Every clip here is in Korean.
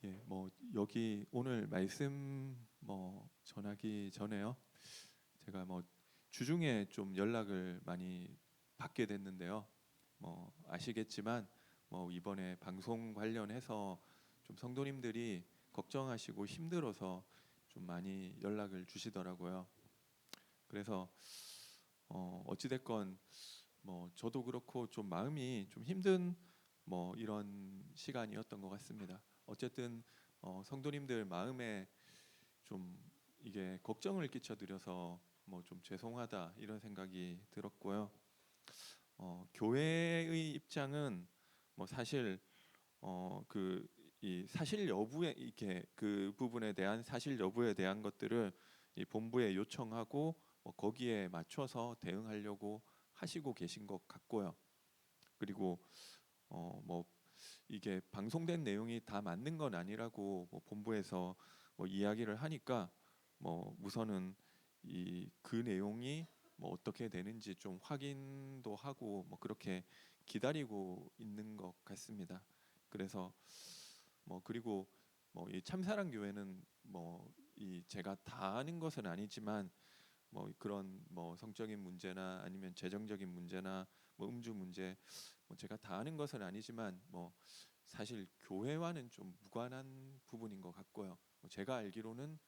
예, 여기 오늘 말씀 전하기 전에요. 제가 주중에 좀 연락을 많이 받게 됐는데요. 아시겠지만 이번에 방송 관련해서 좀 성도님들이 걱정하시고 힘들어서 좀 많이 연락을 주시더라고요. 그래서 어찌됐건 저도 그렇고 좀 마음이 좀 힘든 이런 시간이었던 것 같습니다. 어쨌든 성도님들 마음에 좀 이게 걱정을 끼쳐드려서 좀 죄송하다 이런 생각이 들었고요. 교회의 입장은 사실 그 이 사실 여부에 이렇게 그 부분에 대한 사실 여부에 대한 것들을 이 본부에 요청하고 거기에 맞춰서 대응하려고 하시고 계신 것 같고요. 그리고 뭐 이게 방송된 내용이 다 맞는 건 아니라고 본부에서 이야기를 하니까 우선은 이 그 내용이 어떻게 되는지 좀 확인도 하고 그렇게 기다리고 있는 것 같습니다. 그래서 그리고 이 참사랑 교회는 이 제가 다 아는 것은 아니지만 그런 성적인 문제나 아니면 재정적인 문제나 음주 문제 제가 다 아는 것은 아니지만 사실 교회와는 좀 무관한 부분인 것 같고요. 제가 알기로는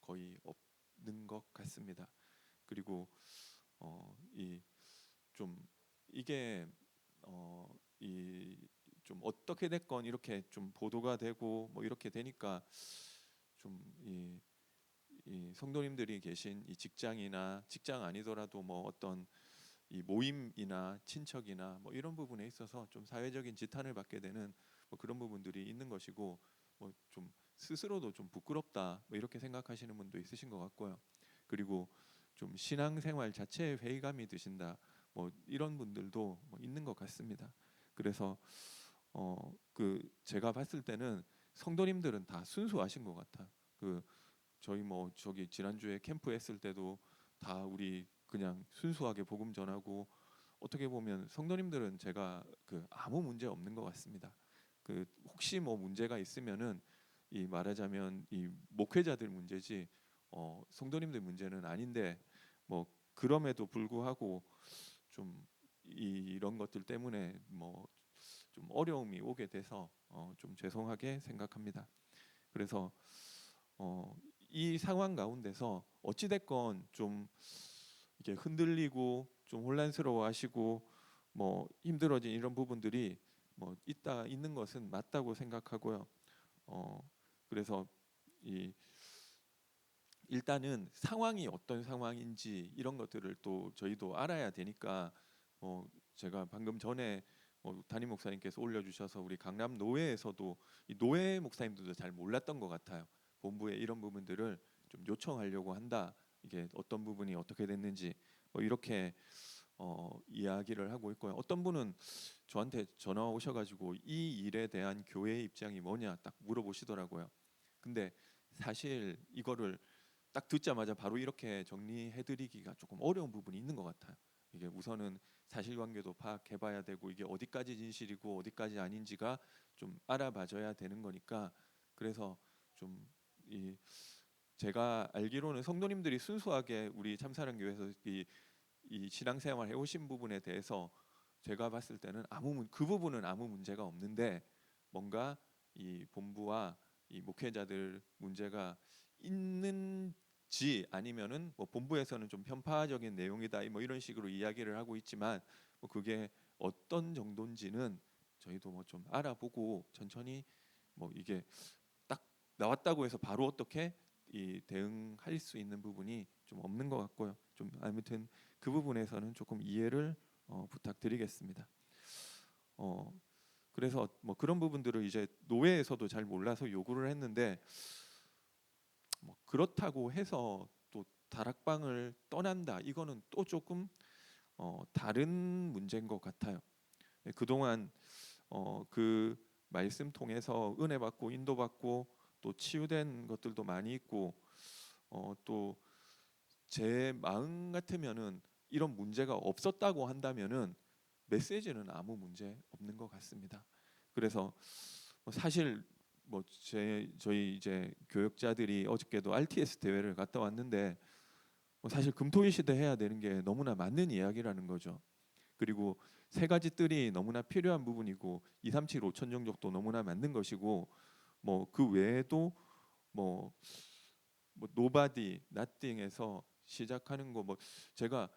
거의 없는 것 같습니다. 그리고 이 좀 이게 이 좀 어떻게 됐건 이렇게 좀 보도가 되고 이렇게 되니까 좀이 이 성도님들이 계신 이 직장이나 직장 아니더라도 어떤 이 모임이나 친척이나 이런 부분에 있어서 좀 사회적인 지탄을 받게 되는 그런 부분들이 있는 것이고 좀 스스로도 좀 부끄럽다 이렇게 생각하시는 분도 있으신 것 같고요. 그리고 좀 신앙생활 자체에 회의감이 드신다 이런 분들도 있는 것 같습니다. 그래서 그 제가 봤을 때는 성도님들은 다 순수하신 것 같아요. 그 저희 저기 지난주에 캠프 했을 때도 다 우리 그냥 순수하게 복음 전하고 어떻게 보면 성도님들은 제가 그 아무 문제 없는 것 같습니다. 그 혹시 문제가 있으면은 이 말하자면 이 목회자들 문제지 성도님들 문제는 아닌데 그럼에도 불구하고 좀 이런 것들 때문에 좀 어려움이 오게 돼서 좀 죄송하게 생각합니다. 그래서 이 상황 가운데서 어찌 됐건 좀 이게 흔들리고 좀 혼란스러워하시고 힘들어진 이런 부분들이 있는 것은 맞다고 생각하고요. 그래서 이 일단은 상황이 어떤 상황인지 이런 것들을 또 저희도 알아야 되니까 제가 방금 전에 담임 목사님께서 올려주셔서 우리 강남 노회에서도 이 노회 목사님들도 잘 몰랐던 것 같아요. 본부에 이런 부분들을 좀 요청하려고 한다. 이게 어떤 부분이 어떻게 됐는지 이렇게 이야기를 하고 있고요. 어떤 분은 저한테 전화 오셔가지고 이 일에 대한 교회의 입장이 뭐냐 딱 물어보시더라고요. 근데 사실 이거를 딱 듣자마자 바로 이렇게 정리해드리기가 조금 어려운 부분이 있는 것 같아요. 이게 우선은 사실관계도 파악해봐야 되고 이게 어디까지 진실이고 어디까지 아닌지가 좀 알아봐줘야 되는 거니까 그래서 좀 이 제가 알기로는 성도님들이 순수하게 우리 참사랑교회에서 이 신앙생활 해오신 부분에 대해서 제가 봤을 때는 그 부분은 아무 문제가 없는데 뭔가 이 본부와 이 목회자들 문제가 있는지 아니면은 본부에서는 좀 편파적인 내용이다 이런 식으로 이야기를 하고 있지만 그게 어떤 정도인지는 저희도 좀 알아보고 천천히 이게 딱 나왔다고 해서 바로 어떻게 이 대응할 수 있는 부분이 좀 없는 것 같고요. 좀 아무튼 그 부분에서는 조금 이해를 부탁드리겠습니다. 그래서 그런 부분들을 이제 노회에서도 잘 몰라서 요구를 했는데 그렇다고 해서 또 다락방을 떠난다 이거는 또 조금 다른 문제인 것 같아요. 그동안 그 말씀 통해서 은혜 받고 인도 받고 또 치유된 것들도 많이 있고 또 제 마음 같으면은 이런 문제가 없었다고 한다면은 메시지는 아무 문제 없는 것 같습니다. 그래서 사실 뭐 저희 이제 교역자들이 어저께도 RTS 대회를 갔다 왔는데 뭐 사실 금토일 시대 해야 되는 게 너무나 맞는 이야기라는 거죠. 그리고 세 가지 뜰이 너무나 필요한 부분이고 2, 3, 7, 5천 정도도 너무나 맞는 것이고 뭐 그 외에도 뭐, 뭐 노바디, 나띵에서 시작하는 거 뭐 제가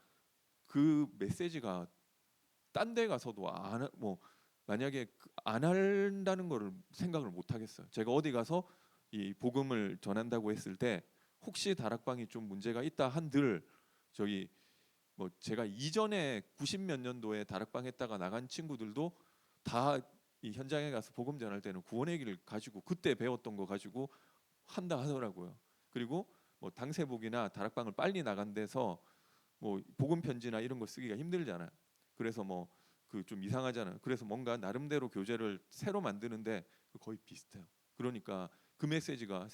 그 메시지가 딴 데 가서도 뭐 만약에 안 한다는 거를 생각을 못 하겠어요. 제가 어디 가서 이 복음을 전한다고 했을 때 혹시 다락방이 좀 문제가 있다 한들 저기 뭐 제가 이전에 90 몇 년도에 다락방 했다가 나간 친구들도 다 이 현장에 가서 복음 전할 때는 구원의 길을 가지고 그때 배웠던 거 가지고 한다 하더라고요. 그리고 뭐 당세복이나 다락방을 빨리 나간 데서 뭐 복음 편지나 이런 거 쓰기가 힘들잖아요. 그래서 뭐 그 좀 이상하잖아요. 그래서 뭔가 나름대로 교재를 새로 만드는데 거의 비슷해요. 그러니까 그 메시지가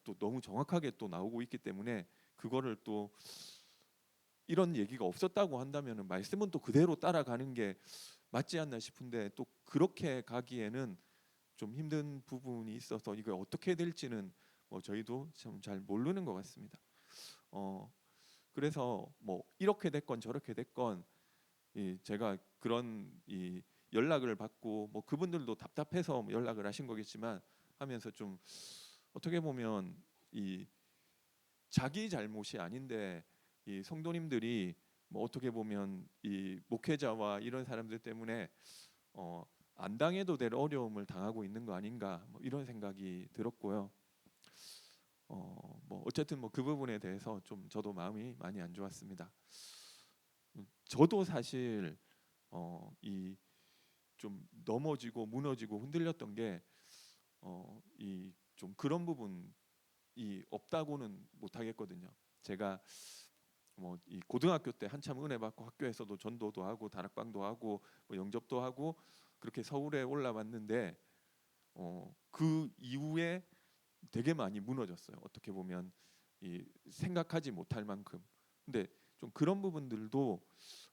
또 너무 정확하게 또 나오고 있기 때문에 그거를 또 이런 얘기가 없었다고 한다면은 말씀은 또 그대로 따라가는 게 맞지 않나 싶은데 또 그렇게 가기에는 좀 힘든 부분이 있어서 이걸 어떻게 될지는 뭐 저희도 참 잘 모르는 것 같습니다. 어 그래서 뭐 이렇게 됐건 저렇게 됐건 이 제가 그런 이 연락을 받고 뭐 그분들도 답답해서 뭐 연락을 하신 거겠지만 하면서 좀 어떻게 보면 이 자기 잘못이 아닌데 이 성도님들이 뭐 어떻게 보면 이 목회자와 이런 사람들 때문에 안 당해도 될 어려움을 당하고 있는 거 아닌가 뭐 이런 생각이 들었고요. 뭐 어쨌든 뭐 그 부분에 대해서 좀 저도 마음이 많이 안 좋았습니다. 저도 사실 이 좀 넘어지고 무너지고 흔들렸던 게 이 좀 그런 부분이 없다고는 못 하겠거든요. 제가 뭐 이 고등학교 때 한참 은혜 받고 학교에서도 전도도 하고 다락방도 하고 뭐 영접도 하고 그렇게 서울에 올라왔는데 그 이후에 되게 많이 무너졌어요. 어떻게 보면 이 생각하지 못할 만큼. 근데 좀 그런 부분들도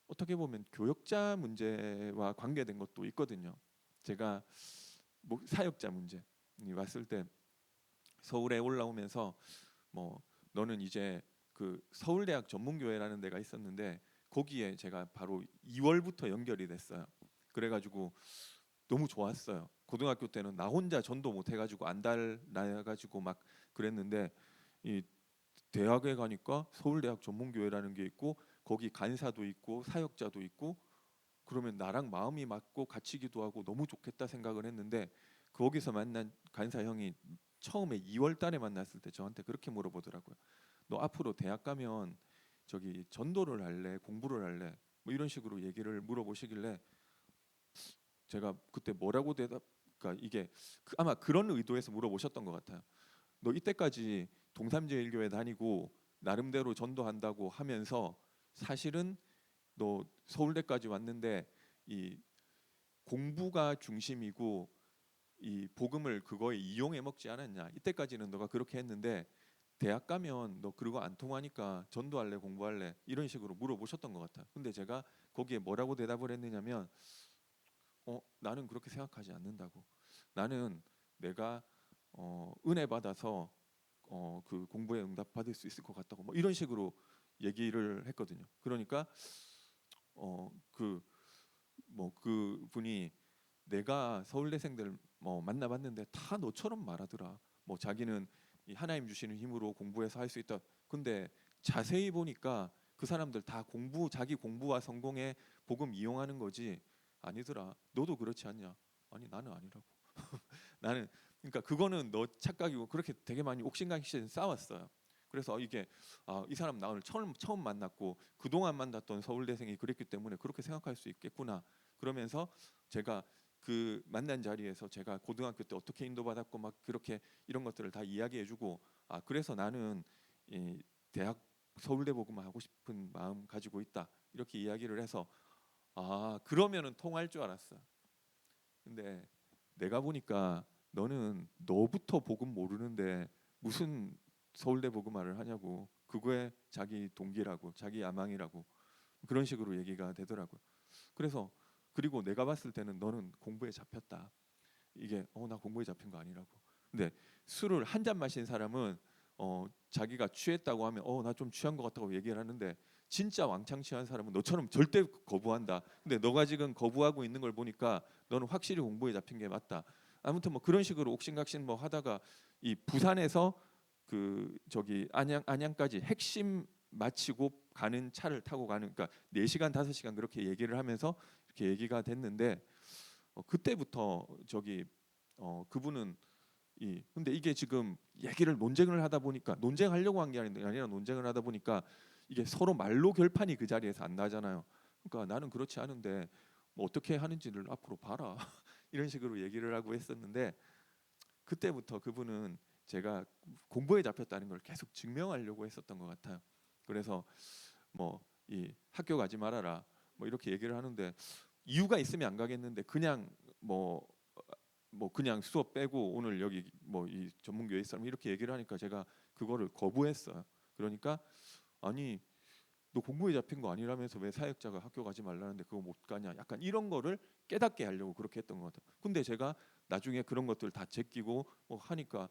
어떻게 보면 교역자 문제와 관계된 것도 있거든요. 제가 뭐 사역자 문제 왔을 때 서울에 올라오면서 뭐 너는 이제 그 서울대학 전문교회라는 데가 있었는데 거기에 제가 바로 2월부터 연결이 됐어요. 그래가지고 너무 좋았어요. 고등학교 때는 나 혼자 전도 못 해가지고 안달 나가지고 막 그랬는데 이 대학에 가니까 서울대학 전문교회라는 게 있고 거기 간사도 있고 사역자도 있고 그러면 나랑 마음이 맞고 같이 기도하고 너무 좋겠다 생각을 했는데 거기서 만난 간사 형이 처음에 2월 달에 만났을 때 저한테 그렇게 물어보더라고요. 너 앞으로 대학 가면 저기 전도를 할래? 공부를 할래? 뭐 이런 식으로 얘기를 물어보시길래 제가 그때 뭐라고 대답 그러니까 이게 아마 그런 의도에서 물어보셨던 것 같아요. 너 이때까지 동삼제일교회 다니고 나름대로 전도한다고 하면서 사실은 너 서울대까지 왔는데 이 공부가 중심이고 이 복음을 그거에 이용해 먹지 않았냐. 이때까지는 너가 그렇게 했는데 대학 가면 너 그러고 안 통하니까 전도할래 공부할래 이런 식으로 물어보셨던 것 같아요. 근데 제가 거기에 뭐라고 대답을 했느냐면 나는 그렇게 생각하지 않는다고. 나는 내가 은혜 받아서 그 공부에 응답 받을 수 있을 것 같다고 뭐 이런 식으로 얘기를 했거든요. 그러니까 그 뭐 그 분이 내가 서울대생들 뭐 만나봤는데 다 너처럼 말하더라. 뭐 자기는 이 하나님 주시는 힘으로 공부해서 할 수 있다. 근데 자세히 보니까 그 사람들 다 자기 공부와 성공에 복음 이용하는 거지 아니더라. 너도 그렇지 않냐? 아니 나는 아니라고. 나는 그러니까 그거는 너 착각이고 그렇게 되게 많이 옥신각신 싸웠어요. 그래서 이게 이 사람 나 오늘 처음 만났고 그동안 만났던 서울대생이 그랬기 때문에 그렇게 생각할 수 있겠구나. 그러면서 제가 그 만난 자리에서 제가 고등학교 때 어떻게 인도받았고 막 그렇게 이런 것들을 다 이야기해주고 그래서 나는 이 대학 서울대 복음을 하고 싶은 마음 가지고 있다 이렇게 이야기를 해서 그러면은 통할 줄 알았어. 근데 내가 보니까 너는 너부터 복음 모르는데 무슨 서울대 복음화를 하냐고. 그거에 자기 동기라고 자기 야망이라고 그런 식으로 얘기가 되더라고요. 그래서 그리고 내가 봤을 때는 너는 공부에 잡혔다. 이게 나 공부에 잡힌 거 아니라고. 근데 술을 한 잔 마신 사람은 자기가 취했다고 하면 나 좀 취한 것 같다고 얘기를 하는데, 진짜 왕창 취한 사람은 너처럼 절대 거부한다. 근데 너가 지금 거부하고 있는 걸 보니까 너는 확실히 공부에 잡힌 게 맞다. 아무튼 뭐 그런 식으로 옥신각신 뭐 하다가 이 부산에서 그 저기 안양까지 핵심 마치고 가는 차를 타고 가는, 그러니까 4시간 5시간 그렇게 얘기를 하면서 이렇게 얘기가 됐는데, 그때부터 저기 그분은 근데 이게 지금 얘기를 논쟁을 하다 보니까, 논쟁하려고 한 게 아니라 논쟁을 하다 보니까 이게 서로 말로 결판이 그 자리에서 안 나잖아요. 그러니까 나는 그렇지 않은데 뭐 어떻게 하는지를 앞으로 봐라 이런 식으로 얘기를 하고 했었는데, 그때부터 그분은 제가 공부에 잡혔다는 걸 계속 증명하려고 했었던 것 같아요. 그래서 뭐 이 학교 가지 말아라 뭐 이렇게 얘기를 하는데, 이유가 있으면 안 가겠는데 그냥 뭐 그냥 수업 빼고 오늘 여기 뭐 이 전문교회 있어 이렇게 얘기를 하니까 제가 그거를 거부했어요. 그러니까 아니 너 공부에 잡힌 거 아니라면서 왜 사역자가 학교 가지 말라는데 그거 못 가냐, 약간 이런 거를 깨닫게 하려고 그렇게 했던 것 같아요. 근데 제가 나중에 그런 것들 다 제끼고 뭐 하니까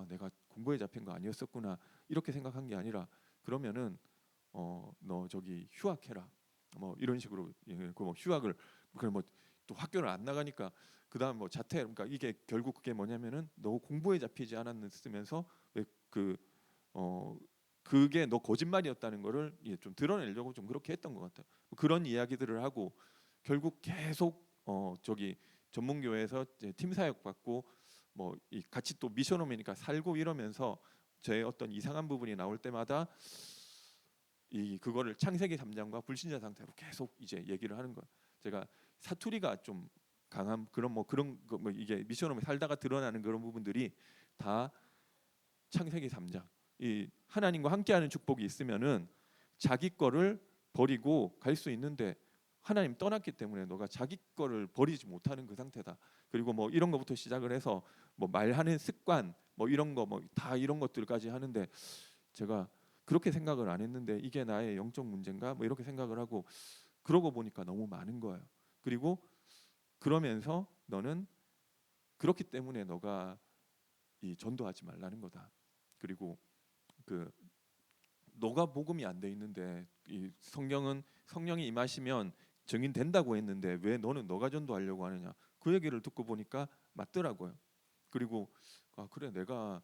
내가 공부에 잡힌 거 아니었었구나 이렇게 생각한 게 아니라, 그러면은 너 저기 휴학해라 뭐 이런 식으로, 그뭐 휴학을 그럼 뭐 또 학교를 안 나가니까 그다음 뭐 자퇴, 그러니까 이게 결국 그게 뭐냐면은 너 공부에 잡히지 않았으면서 왜그 그게 너 거짓말이었다는 거를 좀 드러내려고 좀 그렇게 했던 것 같아요. 그런 이야기들을 하고 결국 계속 저기 전문교회에서 이제 팀 사역 받고 뭐 이 같이 또 미션홈이니까 살고 이러면서 제 어떤 이상한 부분이 나올 때마다 이 그거를 창세기 3장과 불신자 상태로 계속 이제 얘기를 하는 거예요. 제가 사투리가 좀 강한 그런 뭐 그런 뭐 이게 미션홈에 살다가 드러나는 그런 부분들이 다 창세기 3장, 이 하나님과 함께하는 축복이 있으면은 자기 거를 버리고 갈 수 있는데, 하나님 떠났기 때문에 너가 자기 거를 버리지 못하는 그 상태다. 그리고 뭐 이런 거부터 시작을 해서 뭐 말하는 습관 뭐 이런 거 뭐 다 이런 것들까지 하는데, 제가 그렇게 생각을 안 했는데 이게 나의 영적 문제인가 뭐 이렇게 생각을 하고, 그러고 보니까 너무 많은 거예요. 그리고 그러면서 너는 그렇기 때문에 너가 이 전도하지 말라는 거다. 그리고 그 너가 복음이 안 돼 있는데 이 성경은 성령이 임하시면 증인된다고 했는데 왜 너는 너가 전도하려고 하느냐, 그 얘기를 듣고 보니까 맞더라고요. 그리고 그래 내가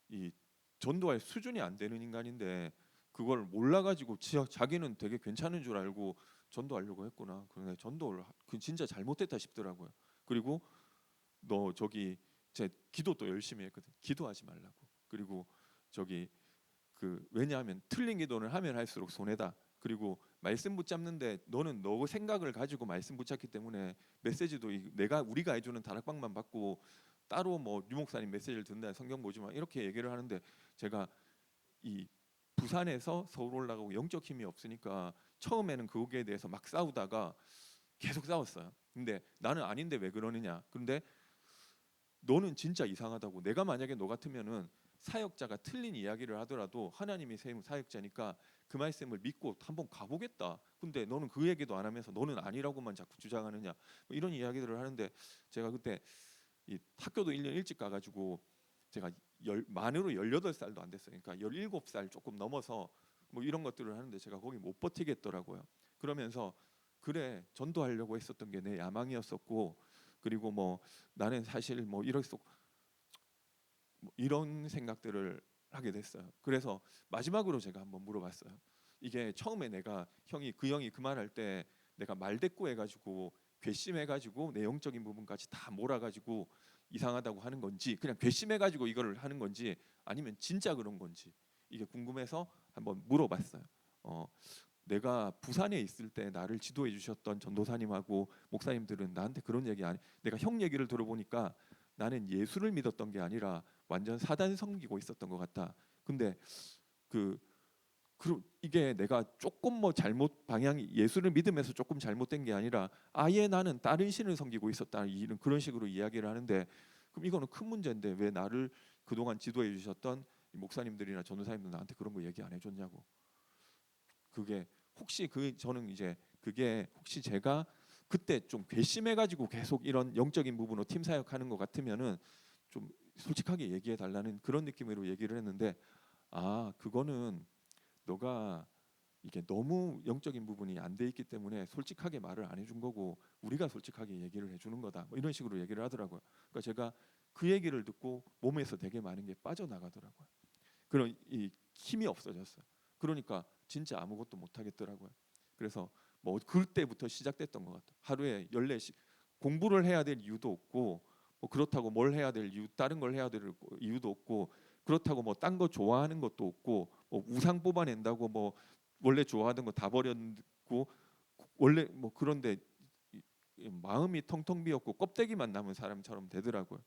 이 전도할 수준이 안 되는 인간인데 그걸 몰라가지고 자기는 되게 괜찮은 줄 알고 전도하려고 했구나. 그런데 전도를 그 진짜 잘못됐다 싶더라고요. 그리고 너 저기 제 기도도 열심히 했거든. 기도하지 말라고. 그리고 저기 왜냐하면 틀린 기도를 하면 할수록 손해다. 그리고 말씀 붙잡는데 너는 너 생각을 가지고 말씀 붙잡기 때문에 메시지도 우리가 해주는 다락방만 받고 따로 뭐 유목사님 메시지를 듣는다 성경 보지 마 이렇게 얘기를 하는데, 제가 이 부산에서 서울 올라가고 영적 힘이 없으니까 처음에는 그거에 대해서 막 싸우다가 계속 싸웠어요. 근데 나는 아닌데 왜 그러느냐. 근데 너는 진짜 이상하다고. 내가 만약에 너 같으면은 사역자가 틀린 이야기를 하더라도 하나님이 세운 사역자니까 그 말씀을 믿고 한번 가보겠다. 근데 너는 그 얘기도 안 하면서 너는 아니라고만 자꾸 주장하느냐. 뭐 이런 이야기들을 하는데, 제가 그때 이 학교도 1년 일찍 가가지고 제가 만으로 18살도 안 됐어요. 그러니까 17살 조금 넘어서 뭐 이런 것들을 하는데 제가 거기 못 버티겠더라고요. 그러면서 그래 전도하려고 했었던 게 내 야망이었었고, 그리고 뭐 나는 사실 뭐 뭐 이런 생각들을 하게 됐어요. 그래서 마지막으로 제가 한번 물어봤어요. 이게 처음에 그 형이 그 말할 때 내가 말대꾸 해가지고 괘씸해가지고 내 영적인 부분까지 다 몰아가지고 이상하다고 하는 건지, 그냥 괘씸해가지고 이거를 하는 건지, 아니면 진짜 그런 건지 이게 궁금해서 한번 물어봤어요. 어, 내가 부산에 있을 때 나를 지도해 주셨던 전도사님하고 목사님들은 나한테 그런 얘기 아니, 내가 형 얘기를 들어보니까 나는 예수를 믿었던 게 아니라 완전 사단 섬기고 있었던 것 같다. 근데 그 이게 내가 조금 뭐 잘못 방향이 예수를 믿으면서 조금 잘못된 게 아니라 아예 나는 다른 신을 섬기고 있었다 이런 그런 식으로 이야기를 하는데, 그럼 이거는 큰 문제인데 왜 나를 그동안 지도해 주셨던 목사님들이나 전도사님들 나한테 그런 거 얘기 안 해줬냐고. 그게 혹시 저는 이제 그게 혹시 제가 그때 좀 괘씸해가지고 계속 이런 영적인 부분으로 팀 사역하는 것 같으면은 좀 솔직하게 얘기해 달라는 그런 느낌으로 얘기를 했는데, 아 그거는 너가 이게 너무 영적인 부분이 안 돼 있기 때문에 솔직하게 말을 안 해준 거고 우리가 솔직하게 얘기를 해주는 거다, 뭐 이런 식으로 얘기를 하더라고요. 그러니까 제가 그 얘기를 듣고 몸에서 되게 많은 게 빠져나가더라고요. 그런 이 힘이 없어졌어요. 그러니까 진짜 아무것도 못 하겠더라고요. 그래서 뭐 그때부터 시작됐던 것 같아요. 하루에 14시 공부를 해야 될 이유도 없고, 뭐 그렇다고 뭘 해야 될 이유, 다른 걸 해야 될 이유도 없고, 그렇다고 뭐 딴 거 좋아하는 것도 없고, 뭐 우상 뽑아낸다고 뭐 원래 좋아하던 거 다 버렸고, 원래 뭐 그런데 이 마음이 텅텅 비었고 껍데기만 남은 사람처럼 되더라고요.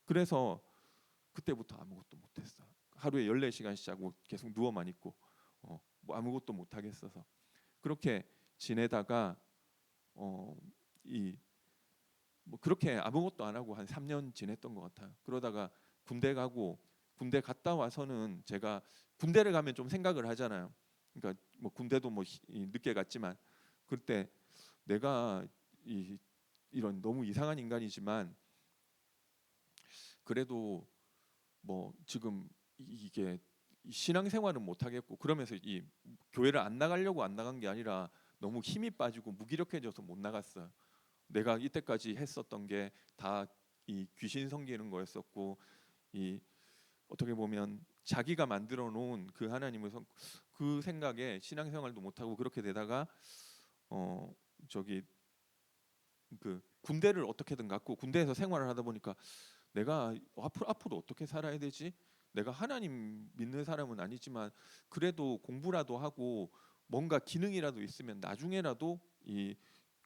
그래서 그때부터 아무것도 못했어요. 하루에 14시간씩 자고 계속 누워만 있고, 뭐 아무것도 못 하겠어서 그렇게 지내다가 이 뭐 그렇게 아무것도 안 하고 한 3년 지냈던 것 같아요. 그러다가 군대 가고, 군대 갔다 와서는 제가 군대를 가면 좀 생각을 하잖아요. 그러니까 뭐 군대도 뭐 늦게 갔지만 그때 내가 이런 너무 이상한 인간이지만 그래도 뭐 지금 이게 신앙생활은 못 하겠고, 그러면서 이 교회를 안 나가려고 안 나간 게 아니라 너무 힘이 빠지고 무기력해져서 못 나갔어요. 내가 이때까지 했었던 게 다 이 귀신 섬기는 거였었고, 이 어떻게 보면 자기가 만들어 놓은 그 하나님을 그 생각에 신앙생활도 못 하고 그렇게 되다가 어 저기 그 군대를 어떻게든 갔고, 군대에서 생활을 하다 보니까 내가 앞으로 어떻게 살아야 되지? 내가 하나님 믿는 사람은 아니지만 그래도 공부라도 하고 뭔가 기능이라도 있으면 나중에라도 이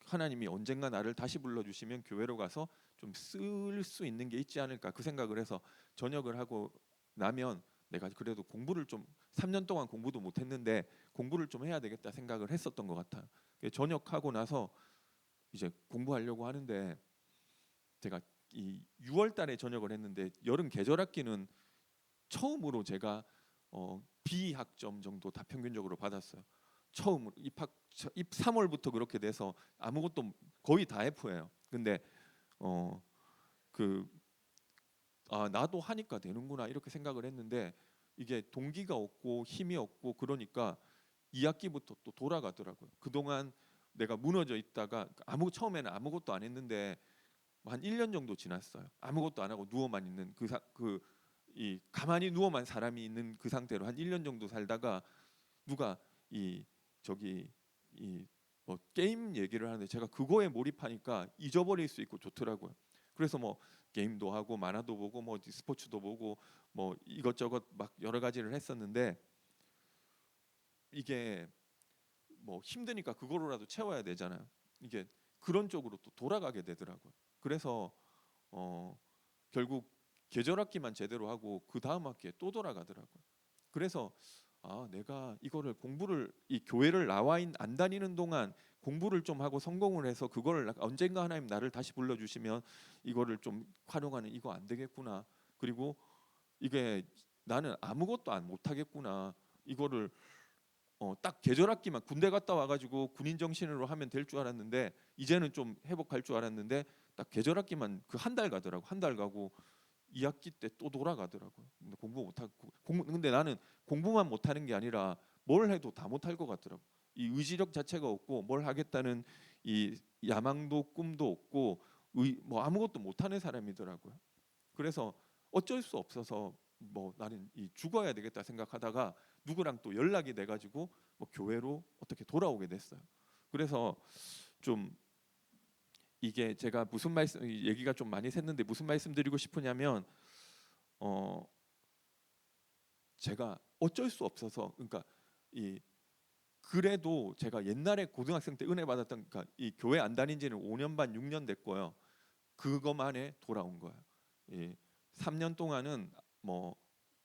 하나님이 언젠가 나를 다시 불러주시면 교회로 가서 좀 쓸 수 있는 게 있지 않을까, 그 생각을 해서 전역을 하고 나면 내가 그래도 공부를 좀 3년 동안 공부도 못했는데 공부를 좀 해야 되겠다 생각을 했었던 것 같아요. 전역하고 나서 이제 공부하려고 하는데 제가 이 6월 달에 전역을 했는데 여름 계절학기는 처음으로 제가 B학점 정도 다 평균적으로 받았어요. 처음으로 입 3월부터 그렇게 돼서 아무것도 거의 다 F예요. 근데 그 나도 하니까 되는구나 이렇게 생각을 했는데 이게 동기가 없고 힘이 없고 그러니까 2학기부터 또 돌아가더라고요. 그동안 내가 무너져 있다가 처음에는 아무것도 안 했는데 한 1년 정도 지났어요. 아무것도 안 하고 누워만 있는 이 가만히 누워만 사람이 있는 그 상태로 한 1년 정도 살다가 누가 이 저기 이 뭐 게임 얘기를 하는데 제가 그거에 몰입하니까 잊어버릴 수 있고 좋더라고요. 그래서 뭐 게임도 하고 만화도 보고 뭐 스포츠도 보고 뭐 이것저것 막 여러 가지를 했었는데 이게 뭐 힘드니까 그거로라도 채워야 되잖아요. 이게 그런 쪽으로 또 돌아가게 되더라고요. 그래서 어 결국 계절학기만 제대로 하고 그 다음 학기에 또 돌아가더라고요. 그래서 내가 이거를 공부를 이 교회를 안 다니는 동안 공부를 좀 하고 성공을 해서 그거를 언젠가 하나님 나를 다시 불러주시면 이거를 좀 활용하는 이거 안 되겠구나. 그리고 이게 나는 아무것도 안 못하겠구나. 이거를 딱 계절학기만 군대 갔다 와가지고 군인 정신으로 하면 될 줄 알았는데 이제는 좀 회복할 줄 알았는데 딱 계절학기만 그 한 달 가더라고. 한 달 가고 2학기 때 또 돌아가더라고요. 근데 공부 못하고 근데 나는 공부만 못하는 게 아니라 뭘 해도 다 못할 것 같더라고. 이 의지력 자체가 없고 뭘 하겠다는 이 야망도 꿈도 없고 뭐 아무것도 못하는 사람이더라고요. 그래서 어쩔 수 없어서 뭐 나는 이 죽어야 되겠다 생각하다가 누구랑 또 연락이 돼가지고 뭐 교회로 어떻게 돌아오게 됐어요. 그래서 좀 이게 제가 무슨 말씀 얘기가 좀 많이 샜는데 무슨 말씀드리고 싶으냐면 어 제가 어쩔 수 없어서 그러니까 이 그래도 제가 옛날에 고등학생 때 은혜 받았던 그러니까 이 교회 안 다닌 지는 5년 반 6년 됐고요. 그것만에 돌아온 거예요. 이 3년 동안은 뭐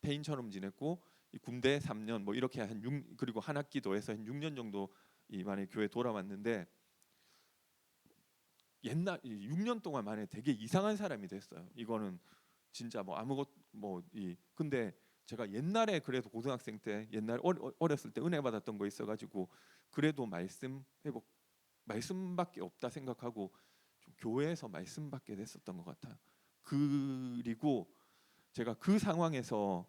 폐인처럼 지냈고 이 군대 3년 뭐 이렇게 그리고 한 학기 더해서 한 6년 정도 이 만에 교회 돌아왔는데 옛날 6년 동안 만에 되게 이상한 사람이 됐어요. 이거는 진짜 뭐 아무것 뭐이 근데 제가 옛날에 그래도 고등학생 때 옛날 어렸을 때 은혜 받았던 거 있어가지고 그래도 말씀 회복 말씀밖에 없다 생각하고 좀 교회에서 말씀 받게 됐었던 것 같아요. 그리고 제가 그 상황에서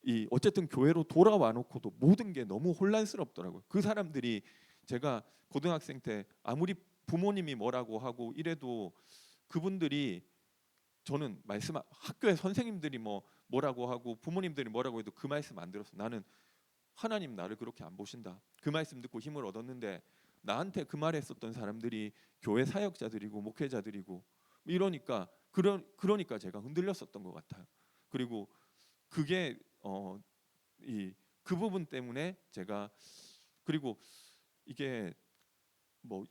이 어쨌든 교회로 돌아와 놓고도 모든 게 너무 혼란스럽더라고요. 그 사람들이 제가 고등학생 때 아무리 부모님이 뭐라고 하고 이래도 그분들이 저는 말씀 학교에 선생님들이 뭐라고 하고 부모님들이 뭐라고 해도 그 말씀 안 들었어. 나는 하나님 나를 그렇게 안 보신다. 그 말씀 듣고 힘을 얻었는데 나한테 그 말했었던 사람들이 교회 사역자들이고 목회자들이고 이러니까 그러니까 제가 흔들렸었던 것 같아요. 그리고 그게 이 그 부분 때문에 제가 그리고 이게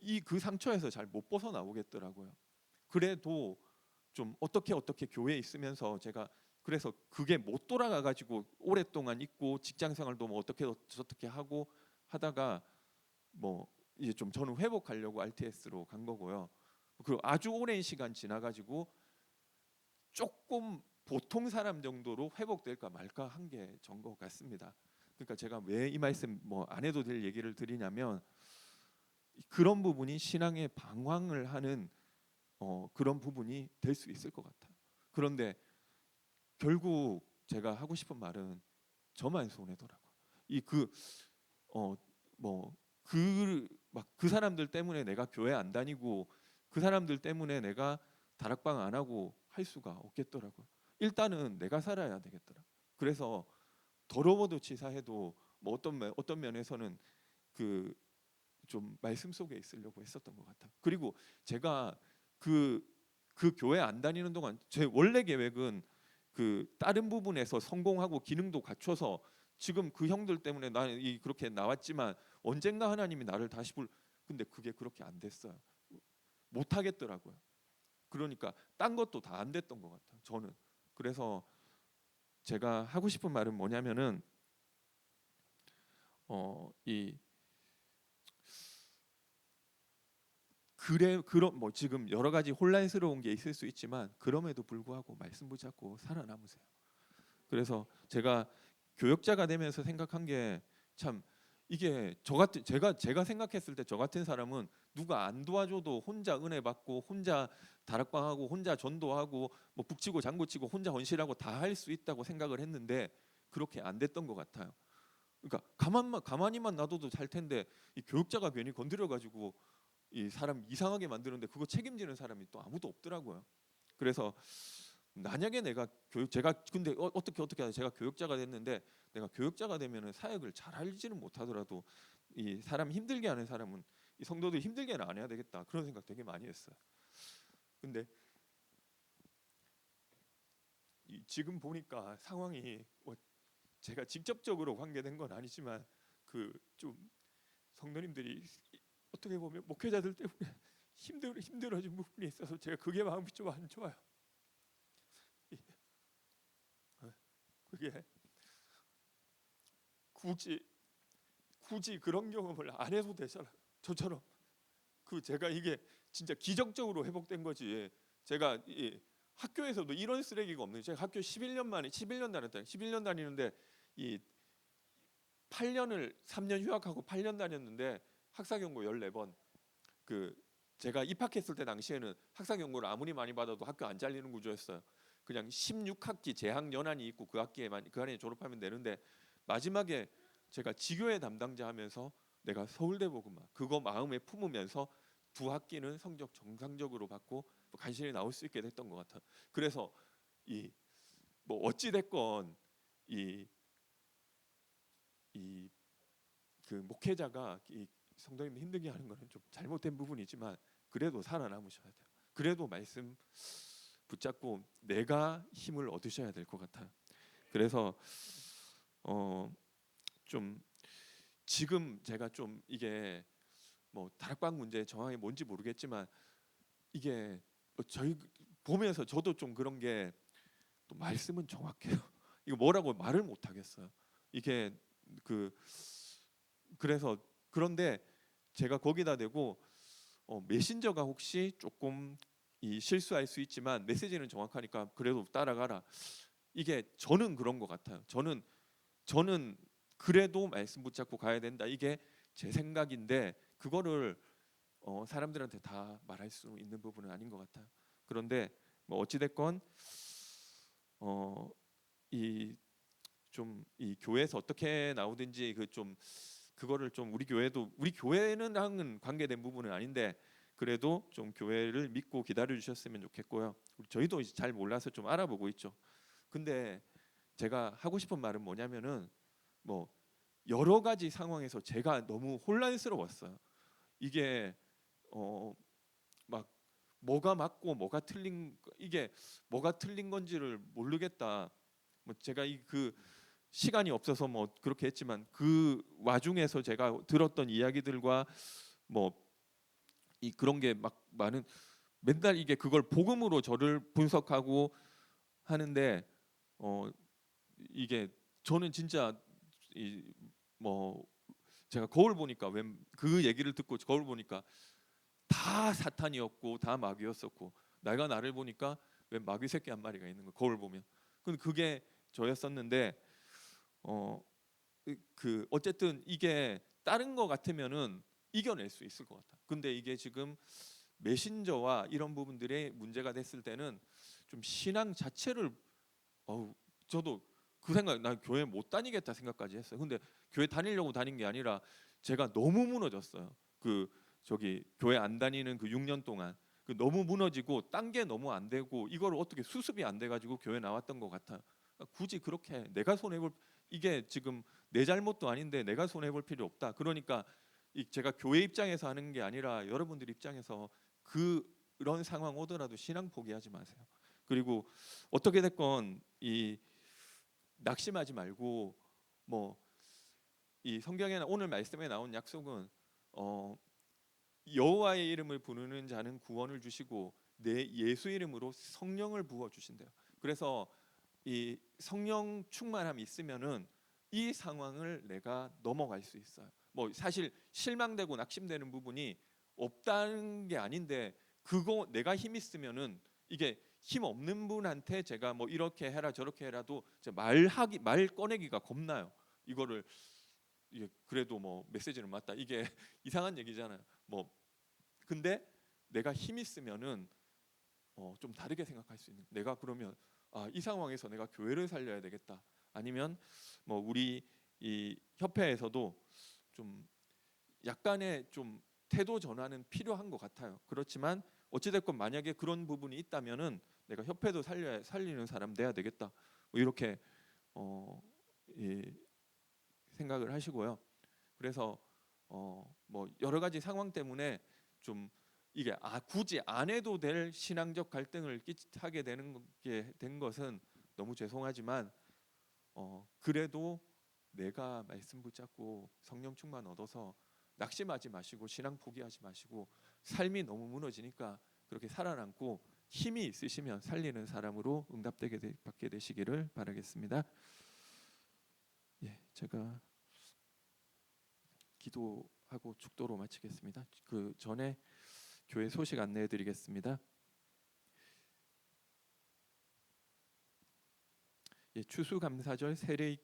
이 그 상처에서 잘 못 벗어나오겠더라고요. 그래도 좀 어떻게 교회에 있으면서 제가 그래서 그게 못 돌아가 가지고 오랫동안 있고 직장 생활도 어떻게 하고 하다가 이제 좀 저는 회복하려고 RTS로 간 거고요. 그리고 아주 오랜 시간 지나 가지고 조금 보통 사람 정도로 회복될까 말까 한 게 전 것 같습니다. 그러니까 제가 왜 이 말씀 안 해도 될 얘기를 드리냐면 그런 부분이 신앙의 방황을 하는 그런 부분이 될 수 있을 것 같아요. 그런데 결국 제가 하고 싶은 말은 저만 손해더라고요. 그 사람들 때문에 내가 교회 안 다니고 그 사람들 때문에 내가 다락방 안 하고 할 수가 없겠더라고요. 일단은 내가 살아야 되겠더라. 그래서 더러워도 치사해도 어떤 면에서는 그 좀 말씀 속에 있으려고 했었던 것 같아요. 그리고 제가 그 교회 안 다니는 동안 제 원래 계획은 그 다른 부분에서 성공하고 기능도 갖춰서 지금 그 형들 때문에 나는 그렇게 나왔지만 언젠가 하나님이 나를 다시 근데 그게 그렇게 안 됐어요. 못 하겠더라고요. 그러니까 딴 것도 다 안 됐던 것 같아요. 저는 그래서 제가 하고 싶은 말은 뭐냐면은 이 그래 그런 지금 여러 가지 혼란스러운 게 있을 수 있지만 그럼에도 불구하고 말씀 붙잡고 살아남으세요. 그래서 제가 교역자가 되면서 생각한 게 참 이게 저 같은 제가 생각했을 때 저 같은 사람은 누가 안 도와줘도 혼자 은혜 받고 혼자 다락방하고 혼자 전도하고 북치고 장구치고 혼자 헌신하고 다 할 수 있다고 생각을 했는데 그렇게 안 됐던 것 같아요. 그러니까 가만히만 놔둬도 잘 텐데 이 교육자가 괜히 건드려 가지고 이 사람 이상하게 만드는데 그거 책임지는 사람이 또 아무도 없더라고요. 그래서 만약에 제가 근데 어떻게 하다 제가 교육자가 됐는데 내가 교육자가 되면은 사역을 잘 알지는 못하더라도 이 사람 힘들게 하는 사람은 이 성도들 힘들게는 안 해야 되겠다 그런 생각 되게 많이 했어요. 근데 지금 보니까 상황이 제가 직접적으로 관계된 건 아니지만 그 좀 성도님들이 어떻게 보면 목회자들 때문에 힘들어진 부분이 있어서 제가 그게 마음이 좀 안 좋아요. 그게 굳이 그런 경험을 안 해도 되잖아. 저처럼 제가 이게 진짜 기적적으로 회복된 거지. 제가 학교에서도 이런 쓰레기가 없는. 제가 학교 11년 만에 11년 다녔다. 11년 다니는데 이 8년을 3년 휴학하고 8년 다녔는데 학사경고 14번. 제가 입학했을 때 당시에는 학사경고를 아무리 많이 받아도 학교 안 잘리는 구조였어요. 그냥 16학기 재학 연한이 있고 그 안에 졸업하면 되는데 마지막에 제가 지교회 담당자 하면서 내가 서울대 복음화 그거 마음에 품으면서 두 학기는 성적 정상적으로 받고 간신히 나올 수 있게 됐던 것 같아요. 그래서 어찌 됐건 그 목회자가 성도님들 힘들게 하는 거는 좀 잘못된 부분이지만 그래도 살아남으셔야 돼요. 그래도 말씀 붙잡고 내가 힘을 얻으셔야 될 것 같아요. 그래서 좀 지금 제가 좀 이게 다락방 문제 정확히 뭔지 모르겠지만 이게 저희 보면서 저도 좀 그런 게 또 말씀은 정확해요. 이거 뭐라고 말을 못 하겠어요. 이게 그래서 그런데 제가 거기다 대고 메신저가 혹시 조금 실수할 수 있지만 메시지는 정확하니까 그래도 따라가라. 이게 저는 그런 것 같아요. 저는 그래도 말씀 붙잡고 가야 된다. 이게 제 생각인데 그거를 사람들한테 다 말할 수 있는 부분은 아닌 것 같아요. 그런데 뭐 어찌 됐건 이 좀 이 교회에서 어떻게 나오든지 그 좀 그거를 좀 우리 교회는랑은 관계된 부분은 아닌데 그래도 좀 교회를 믿고 기다려 주셨으면 좋겠고요. 저희도 이제 잘 몰라서 좀 알아보고 있죠. 근데 제가 하고 싶은 말은 뭐냐면은 뭐 여러 가지 상황에서 제가 너무 혼란스러웠어요. 이게 막 뭐가 맞고 뭐가 틀린 이게 뭐가 틀린 건지를 모르겠다. 뭐 제가 이 그 시간이 없어서 뭐 그렇게 했지만 그 와중에서 제가 들었던 이야기들과 뭐 이 그런 게 막 많은 맨날 이게 그걸 복음으로 저를 분석하고 하는데 어 이게 저는 진짜 이 뭐 제가 거울 보니까 웬 그 얘기를 듣고 거울 보니까 다 사탄이었고 다 마귀였었고 내가 나를 보니까 웬 마귀 새끼 한 마리가 있는 거 거울 보면. 근데 그게 저였었는데 그 어쨌든 이게 다른 거 같으면은 이겨낼 수 있을 것 같아. 근데 이게 지금 메신저와 이런 부분들이 문제가 됐을 때는 좀 신앙 자체를 어우 저도 그 생각 난 교회 못 다니겠다 생각까지 했어요. 근데 교회 다니려고 다닌 게 아니라 제가 너무 무너졌어요. 그 저기 교회 안 다니는 그 6년 동안 그 너무 무너지고 딴 게 너무 안 되고 이걸 어떻게 수습이 안 돼 가지고 교회 나왔던 것 같아요. 굳이 그렇게 내가 손해 볼 이게 지금 내 잘못도 아닌데 내가 손해 볼 필요 없다. 그러니까 제가 교회 입장에서 하는 게 아니라 여러분들 입장에서 그런 상황 오더라도 신앙 포기하지 마세요. 그리고 어떻게 됐건 이 낙심하지 말고 뭐 이 성경에 오늘 말씀에 나온 약속은 여호와의 이름을 부르는 자는 구원을 주시고 내 예수 이름으로 성령을 부어 주신대요. 그래서 이 성령 충만함이 있으면은 이 상황을 내가 넘어갈 수 있어요. 뭐 사실 실망되고 낙심되는 부분이 없다는 게 아닌데 그거 내가 힘 있으면은 이게 힘 없는 분한테 제가 뭐 이렇게 해라 저렇게 해라도 말 꺼내기가 겁나요. 이거를 이게 그래도 뭐 메시지는 맞다 이게 이상한 얘기잖아요. 뭐 근데 내가 힘 있으면은 좀 다르게 생각할 수 있는. 내가 그러면 이 상황에서 내가 교회를 살려야 되겠다. 아니면 뭐 우리 이 협회에서도 좀 약간의 좀 태도 전환은 필요한 것 같아요. 그렇지만 어찌됐건 만약에 그런 부분이 있다면은 내가 협회도 살리는 사람 돼야 되겠다. 뭐 이렇게 어, 이 생각을 하시고요. 그래서 뭐 여러 가지 상황 때문에 좀 이게 굳이 안 해도 될 신앙적 갈등을 하게 되는 게 된 것은 너무 죄송하지만 그래도 내가 말씀 붙잡고 성령 충만 얻어서 낙심하지 마시고 신앙 포기하지 마시고 삶이 너무 무너지니까 그렇게 살아남고 힘이 있으시면 살리는 사람으로 받게 되시기를 바라겠습니다. 예, 제가 기도하고 축도로 마치겠습니다. 그 전에 교회 소식 안내해드리겠습니다. 예, 추수감사절 세례